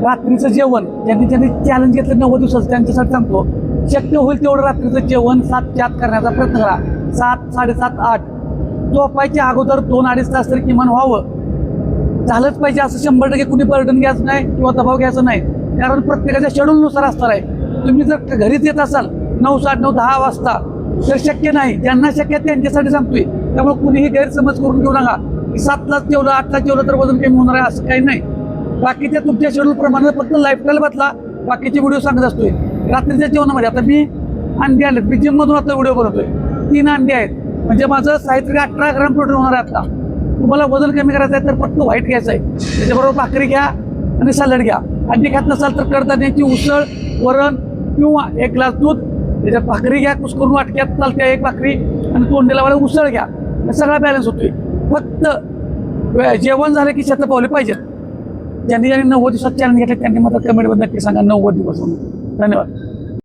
रात्रीचं जेवण ज्यांनी चॅलेंज घेतलं 90 दिवसाचं त्यांच्यासाठी सांगतो, शक्य होईल तेवढं रात्रीचं जेवण 7च्या आत करण्याचा प्रयत्न करा. 7, 7:30, 8 झोपायच्या अगोदर 2-2.5 तास तरी किमान व्हावं. झालंच पाहिजे असं 100% कुणी बर्डन घ्यायचं नाही किंवा दबाव घ्यायचा नाही, कारण प्रत्येकाच्या शेड्यूलनुसार असणार आहे. तुम्ही जर घरीच येत असाल 9, 9:30, 10 वाजता तर शक्य नाही. ज्यांना शक्य आहे त्यांच्यासाठी सांगतोय. त्यामुळे कुणीही गैरसमज करून घेऊ नका की 7लाच जेवलं 8लाच जेवलं तर वजन कमी होणार आहे, असं काही नाही. बाकीच्या तुमच्या शेड्यूलप्रमाणे फक्त लाईफस्टाईल बदला. बाकीचे व्हिडिओ सांगत असतोय. रात्रीच्या जेवणामध्ये आता मी अंडी आणलेत, मी जिममधून आता व्हिडिओ बनवतोय. 3 अंडी आहेत, म्हणजे माझं साहित्य 18 ग्राम प्रोटीन होणार आहे. आता तुम्हाला वजन कमी करायचं आहे तर फक्त व्हाईट घ्यायचं आहे, त्याच्याबरोबर भाकरी घ्या आणि सॅलड घ्या. अंडी खात नसाल तर कडधान्याची उसळ, वरण किंवा 1 ग्लास दूध, त्याच्यात भाकरी घ्या, कुस्करून वाटक्यात चालत्या 1 भाकरी आणि तोंडीला वाला उसळ घ्या. सगळा बॅलन्स होतोय. फक्त जेवण झालं की शतपावले पाहिजेत. ज्यांनी 90 दिवसात चॅलेंज घेतले त्यांनी मात्र कमेंटमध्ये नक्की सांगा 90 दिवस म्हणून. धन्यवाद.